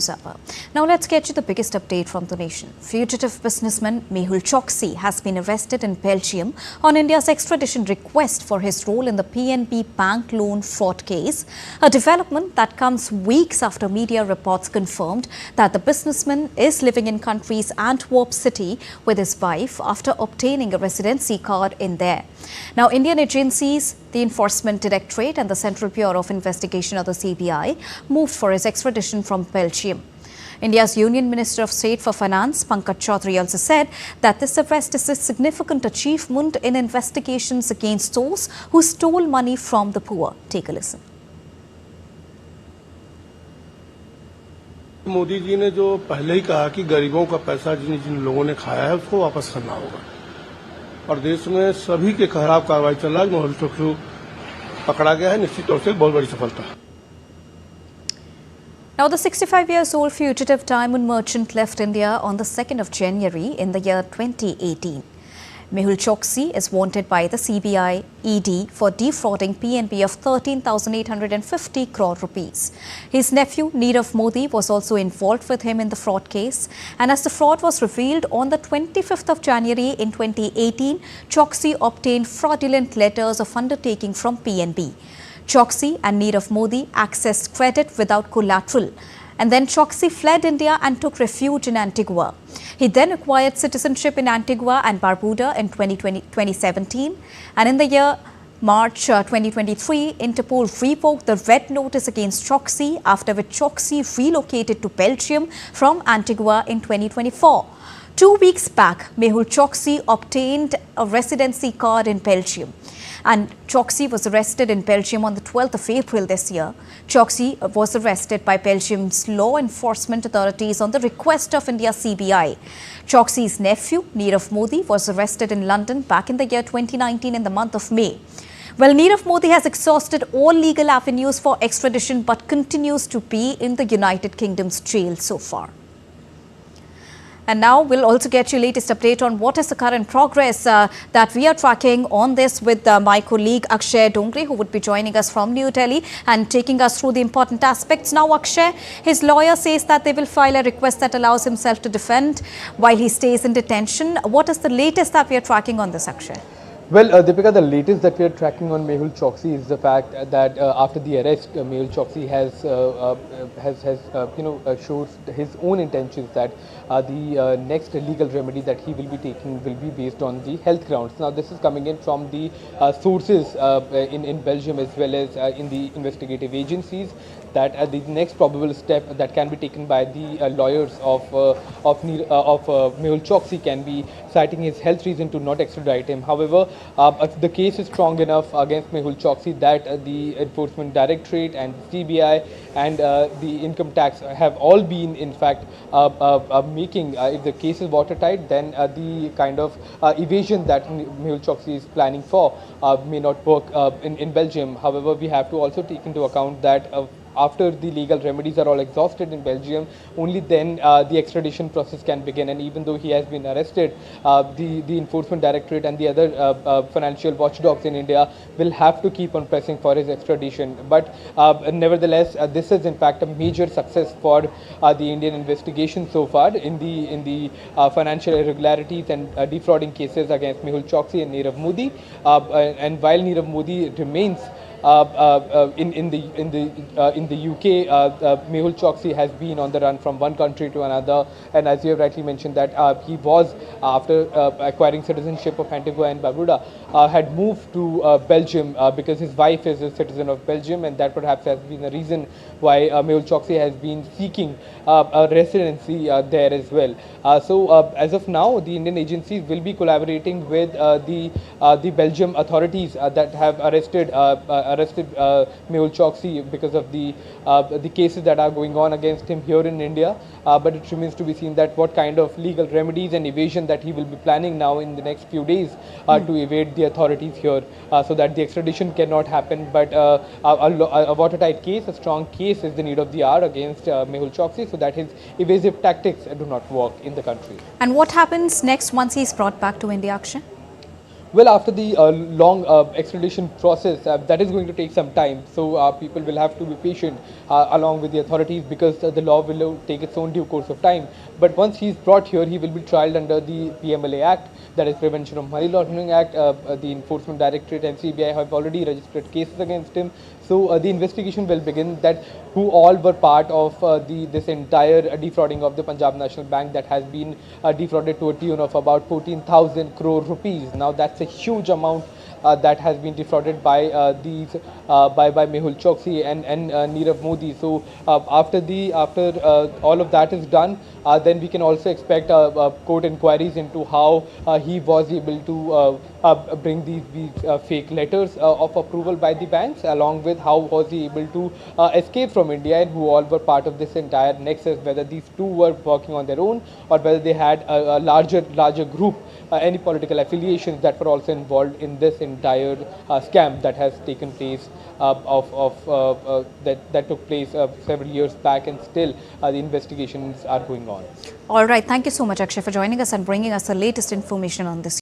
Sabha. Now let's get you the biggest update from the nation. Fugitive businessman Mehul Choksi has been arrested in Belgium on India's extradition request for his role in the PNB bank loan fraud case, a development that comes weeks after media reports confirmed that the businessman is living in country's Antwerp city with his wife after obtaining a residency card in there. Now, Indian agencies, the Enforcement Directorate and the Central Bureau of Investigation of the CBI moved for his extradition from Belgium. India's Union Minister of State for Finance, Pankaj Chaudhary, also said that this arrest is a significant achievement in investigations against those who stole money from the poor. Take a listen. Modi ji ने जो पहले ही कहा कि गरीबों का पैसा जिन जिन लोगों ने खाया है उसको वापस करना होगा और देश में सभी के खिलाफ कार्रवाई चल रहा है। मेहुल चोक्सी पकड़ा गया है, निश्चित तौर से बहुत बड़ी सफलता है। Now, the 65-year-old fugitive diamond merchant left India on the 2nd of January in the year 2018. Mehul Choksi is wanted by the CBI ED for defrauding PNB of 13,850 crore rupees. His nephew Nirav Modi was also involved with him in the fraud case. And as the fraud was revealed on the 25th of January in 2018, Choksi obtained fraudulent letters of undertaking from PNB. Choksi and Nirav Modi accessed credit without collateral. And then Choksi fled India and took refuge in Antigua. He then acquired citizenship in Antigua and Barbuda in 2017. And in the year March 2023, Interpol revoked the red notice against Choksi, after which Choksi relocated to Belgium from Antigua in 2024. 2 weeks back, Mehul Choksi obtained a residency card in Belgium. And Choksi was arrested in Belgium on the 12th of April this year. Choksi was arrested by Belgium's law enforcement authorities on the request of India's CBI. Choksi's nephew, Nirav Modi, was arrested in London back in the year 2019 in the month of May. Well, Nirav Modi has exhausted all legal avenues for extradition but continues to be in the United Kingdom's jail so far. And now we'll also get you latest update on what is the current progress that we are tracking on this with my colleague Akshay Dongre, who would be joining us from New Delhi and taking us through the important aspects. Now, Akshay, his lawyer says that they will file a request that allows himself to defend while he stays in detention. What is the latest that we are tracking on this, Akshay? Well, Deepika, the latest that we are tracking on Mehul Choksi is the fact that after the arrest, Mehul Choksi has showed his own intentions that the next legal remedy that he will be taking will be based on the health grounds. Now, this is coming in from the sources in Belgium as well as in the investigative agencies, that the next probable step that can be taken by the lawyers of Mehul Choksi can be citing his health reason to not extradite him. However, the case is strong enough against Mehul Choksi that the Enforcement Directorate and CBI and the income tax have all been, in fact, making, if the case is watertight, then the kind of evasion that Mehul Choksi is planning for may not work in Belgium. However, we have to also take into account that after the legal remedies are all exhausted in Belgium, only then the extradition process can begin. And even though he has been arrested, the Enforcement Directorate and the other financial watchdogs in India will have to keep on pressing for his extradition. But nevertheless, this is in fact a major success for the Indian investigation so far in the financial irregularities and defrauding cases against Mehul Choksi and Nirav Modi. And while Nirav Modi remains in the UK, Mehul Choksi has been on the run from one country to another, and as you have rightly mentioned that he was, after acquiring citizenship of Antigua and Barbuda, had moved to Belgium because his wife is a citizen of Belgium, and that perhaps has been the reason why Mehul Choksi has been seeking a residency there as well. So as of now, the Indian agencies will be collaborating with the Belgium authorities that have arrested Mehul Choksi because of the cases that are going on against him here in India. But it remains to be seen that what kind of legal remedies and evasion that he will be planning now in the next few days to evade the authorities here, so that the extradition cannot happen. But a watertight case, a strong case is the need of the hour against Mehul Choksi, so that his evasive tactics do not work in the country. And what happens next once he is brought back to India, Akshay? Well, after the long extradition process, that is going to take some time. So people will have to be patient along with the authorities, because the law will take its own due course of time. But once he is brought here, he will be tried under the PMLA Act, that is Prevention of Money Laundering Act. The Enforcement Directorate and CBI have already registered cases against him. So the investigation will begin, that who all were part of this entire defrauding of the Punjab National Bank, that has been defrauded to a tune of about 14,000 crore rupees. Now that's a huge amount that has been defrauded by by Mehul Choksi and Nirav Modi. So after all of that is done, then we can also expect court inquiries into how he was able to bring these fake letters of approval by the banks, along with how was he able to escape from India, and who all were part of this entire nexus, whether these two were working on their own, or whether they had a larger group, any political affiliations that were also involved in this entire scam that has taken place, that took place several years back, and still the investigations are going on. All right. Thank you so much, Akshay, for joining us and bringing us the latest information on this.